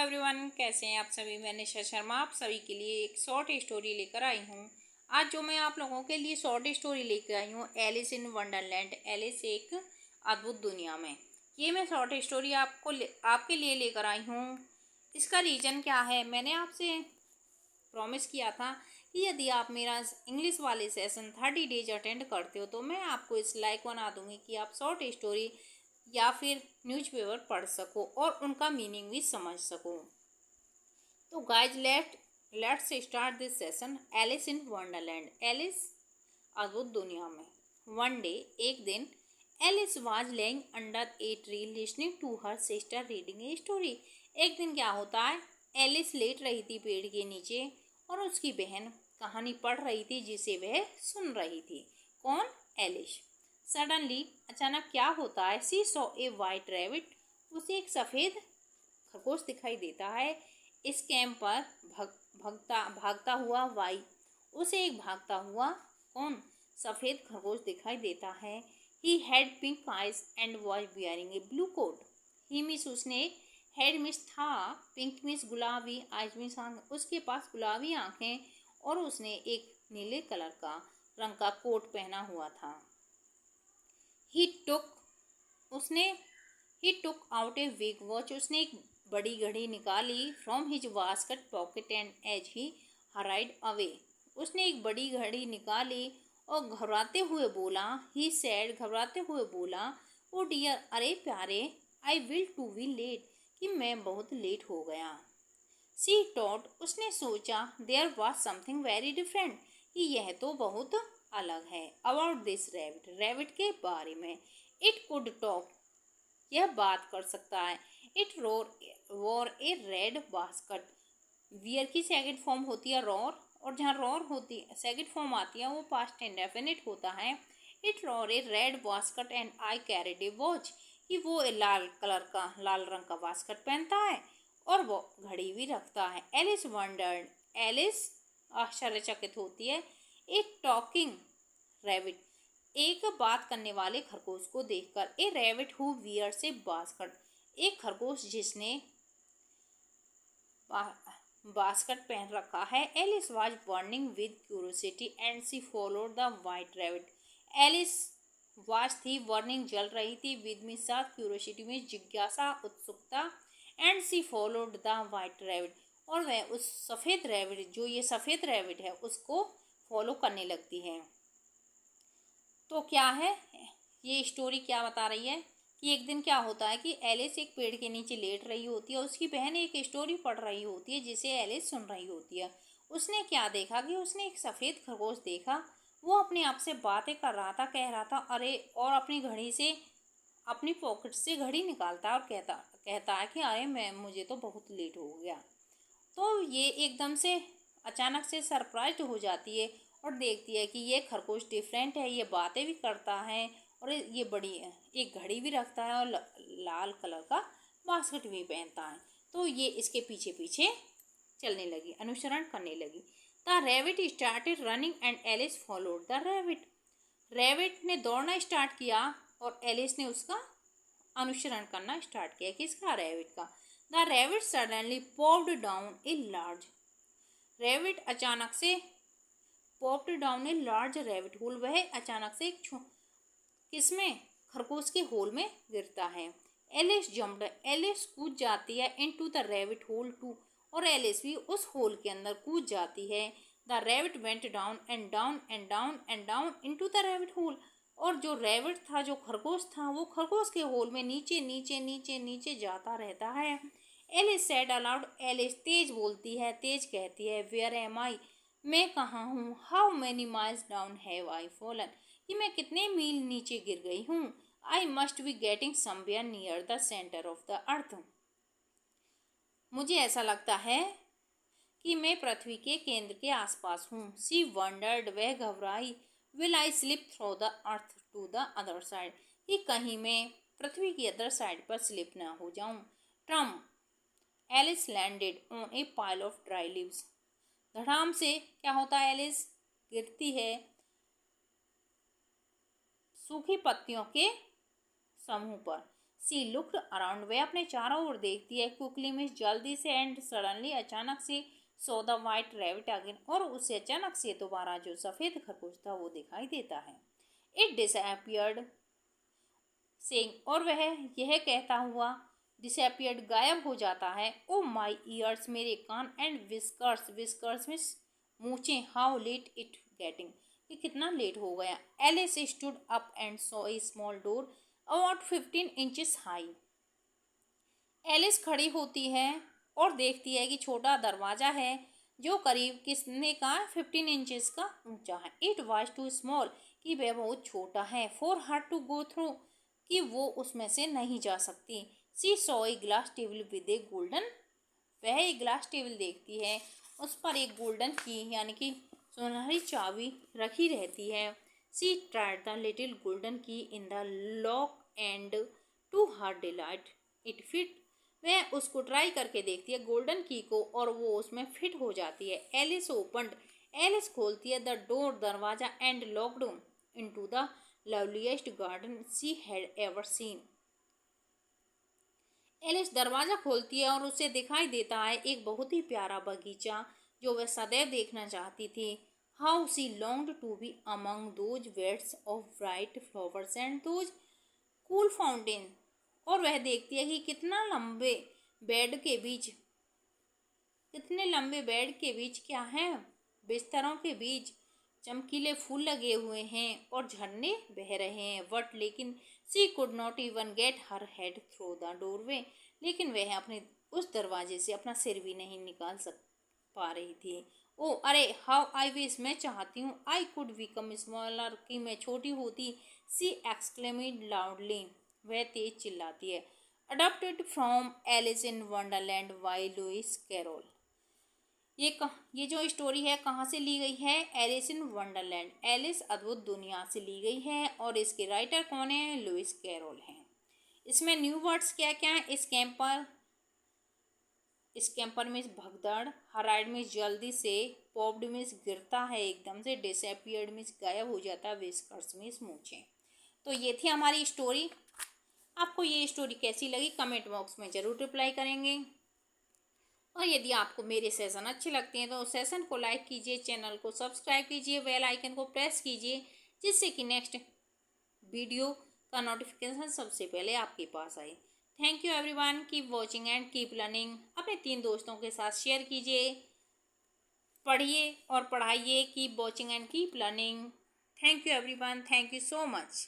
Everyone, कैसे हैं आप सभी। मैं निशा शर्मा आप सभी के लिए एक शॉर्ट स्टोरी लेकर आई हूँ। आज जो मैं आप लोगों के लिए शॉर्ट स्टोरी लेकर आई हूँ, एलिस इन वंडरलैंड, एलिस एक अद्भुत दुनिया में। ये मैं शॉर्ट स्टोरी आपके लिए लेकर आई हूँ। इसका रीज़न क्या है, मैंने आपसे प्रॉमिस किया था कि यदि आप मेरा इंग्लिश वाले सेशन 30 डेज अटेंड करते हो तो मैं आपको इस लायक बना दूंगी कि आप शॉर्ट स्टोरी या फिर न्यूज़पेपर पढ़ सको और उनका मीनिंग भी समझ सको। तो guys let's start this session. Alice in Wonderland, Alice अद्भुत दुनिया में। वन डे, एक दिन, Alice was laying under a tree listening to her sister reading a story. एक दिन क्या होता है, एलिस लेट रही थी पेड़ के नीचे और उसकी बहन कहानी पढ़ रही थी जिसे वह सुन रही थी। कौन? एलिस। सडनली, अचानक क्या होता है, सी सॉ ए वाइट रैबिट, उसे एक सफ़ेद खरगोश दिखाई देता है। इस कैंप पर भागता हुआ उसे एक भागता हुआ कौन? सफ़ेद खरगोश दिखाई देता है। He had pink eyes and was wearing a blue coat. He means उसने, हेड मीन्स था, पिंक मीन्स गुलाबी, आइज मीन्स आँख, उसके पास गुलाबी आँखें और उसने एक नीले कलर का रंग का कोट पहना हुआ था। He took out a big watch, उसने एक बड़ी घड़ी निकाली। From his basket pocket and as he hurried away, उसने एक बड़ी घड़ी निकाली और घबराते हुए बोला, ओ डियर, अरे प्यारे, I will to be late, कि मैं बहुत लेट हो गया। सी टॉट, उसने सोचा, there was something very different, कि यह तो बहुत अलग है। अबाउट दिस रैबिट के बारे में। इट कुड टॉक, यह बात कर सकता है। It war A red basket, wear की सेकंड फॉर्म होती है रॉर, और जहाँ रॉर होती सेकंड फॉर्म आती है वो पास्ट इंडेफिनिट होता है। It roar A red basket and I carried A watch, कि वो लाल रंग का बास्केट पहनता है और वो घड़ी भी रखता है। एलिस वंडर्ड, एलिस आश्चर्यचकित होती है। ए टॉकिंग रैबिट, एक बात करने वाले खरगोश को देखकर। A rabbit who wears a basket, एक खरगोश जिसने बास्केट पहन रखा है। Alice was burning with curiosity and she followed the white rabbit, Alice was थी बर्निंग, जल रही थी, विद में साथ, क्यूरियोसिटी में जिज्ञासा, उत्सुकता, and she followed the white rabbit, और वह उस सफ़ेद रैबिट, जो ये सफ़ेद रैबिट है, उसको फॉलो करने लगती है। तो क्या है ये स्टोरी, क्या बता रही है कि एक दिन क्या होता है कि एलिस एक पेड़ के नीचे लेट रही होती है, उसकी बहन एक स्टोरी पढ़ रही होती है जिसे एलिस सुन रही होती है। उसने क्या देखा कि उसने एक सफ़ेद खरगोश देखा, वो अपने आप से बातें कर रहा था, कह रहा था अरे, और अपनी घड़ी से, अपनी पॉकेट से घड़ी निकालता है और कहता है कि अरे मुझे तो बहुत लेट हो गया। तो ये एकदम से अचानक से सरप्राइज हो जाती है और देखती है कि ये खरगोश डिफरेंट है, ये बातें भी करता है और ये बड़ी एक घड़ी भी रखता है और लाल कलर का बास्केट भी पहनता है। तो ये इसके पीछे पीछे चलने लगी, अनुसरण करने लगी। The rabbit started running and Alice followed the rabbit, rabbit ने दौड़ना स्टार्ट किया और एलिस ने उसका अनुसरण करना स्टार्ट किया। किसका? रैबिट का। The rabbit suddenly popped down a large, rabbit अचानक से popped down a large rabbit hole, वह अचानक से एक किसमें? खरगोश के होल में गिरता है। एलिस जम्प्ड, एलिस कूद जाती है, into the rabbit hole too, और एलिस भी उस होल के अंदर कूद जाती है। The rabbit went down and down and down and down into the rabbit hole, और जो रैबिट था, जो खरगोश था, वो खरगोश के होल में नीचे नीचे नीचे नीचे जाता रहता है। एलिस सेड अलाउड, एलिस तेज बोलती है, तेज कहती है, वेयर एम आई, मैं कहाँ हूँ। How many miles down have I fallen, कि मैं कितने मील नीचे गिर गई हूँ। I must be getting somewhere near the centre of the earth, मुझे ऐसा लगता है कि मैं पृथ्वी के केंद्र के आसपास हूँ। सी वंडर्ड, वह घबराई। Will I slip through the earth to the other side, कि कहीं मैं पृथ्वी की अदर साइड पर स्लिप ना हो जाऊँ। ट्रम, Alice landed on a pile of dry leaves, धड़ाम से क्या होता है, एलिस गिरती है सूखी पत्तियों के समूह पर। सी लुक्ड अराउंड, वह अपने चारों ओर देखती है। क्विकली मिस, जल्दी से, एंड सडनली, अचानक से, so the white rabbit again, और उसे अचानक से दोबारा जो सफ़ेद खरगोश था वो दिखाई देता है। इट डिसअपियर्ड सेइंग, और वह यह कहता हुआ डिसअपियर्ड, गायब हो जाता है। ओ माई ईयर्स, मेरे कान, एंड विस्कर्स, विस्कर्स मीन्स मूछें, हाउ लेट इट गेटिंग, कि कितना लेट हो गया। Alice stood up and saw a small door about 15 inches high, Alice खड़ी होती है और देखती है कि छोटा दरवाजा है जो करीब कितने का, 15 इंचेस का ऊंचा है। इट वाज टू स्मॉल, कि वह बहुत छोटा है, for her to go through, कि वो उसमें से नहीं जा सकती। She saw a glass table with a golden, वह एक ग्लास टेबल देखती है, उस पर एक गोल्डन की यानी कि सुनहरी चाबी रखी रहती है। She tried the little golden key in the lock and to her delight it fit, वह उसको ट्राई करके देखती है गोल्डन की को, और वो उसमें फिट हो जाती है। एलिस ओपन्ड, एलिस खोलती है द डोर, दरवाजा, and looked into the loveliest garden she had ever seen, Alice दरवाजा खोलती है और उसे दिखाई देता है एक बहुत ही प्यारा बगीचा जो वह सदैव देखना चाहती थी। How she longed to be among those beds of bright flowers and those cool fountain, और वह देखती है कि कितने लंबे बेड के बीच क्या है, बिस्तरों के बीच चमकीले फूल लगे हुए हैं और झरने बह रहे हैं। बट लेकिन she could not even get her head through the doorway, लेकिन वह अपने उस दरवाजे से अपना सिर भी नहीं निकाल सक पा रही थी। ओ अरे, हाउ आई विश, मैं चाहती हूँ, आई कुड बिकम स्मॉलर, कि मैं छोटी होती। सी एक्सक्लेमेड लाउडली, वह तेज चिल्लाती है। Adopted from Alice in Wonderland by Lewis Carroll, ये जो स्टोरी है कहाँ से ली गई है, एलिस इन वंडरलैंड, एलिस अद्भुत दुनिया से ली गई है, और इसके राइटर कौन है, लुइस कैरोल हैं। इसमें न्यू वर्ड्स क्या क्या है, स्कैम्पर मीन्स भगदड़, हराइड मीन्स जल्दी से, पॉप्ड मीन्स गिरता है एकदम से, डिसअपियर्ड मीन्स गायब हो जाता है, विस्कर्स मीन्स मूछें। तो ये थी हमारी स्टोरी। आपको ये स्टोरी कैसी लगी कमेंट बॉक्स में ज़रूर रिप्लाई करेंगे, और यदि आपको मेरे सेशन अच्छे लगते हैं तो सेशन को लाइक कीजिए, चैनल को सब्सक्राइब कीजिए, बेल आइकन को प्रेस कीजिए, जिससे कि नेक्स्ट वीडियो का नोटिफिकेशन सबसे पहले आपके पास आए। Thank you everyone, keep watching and keep learning. अपने 3 दोस्तों के साथ शेयर कीजिए, पढ़िए और पढ़ाइए, keep watching and keep learning. Thank you everyone, thank you so much.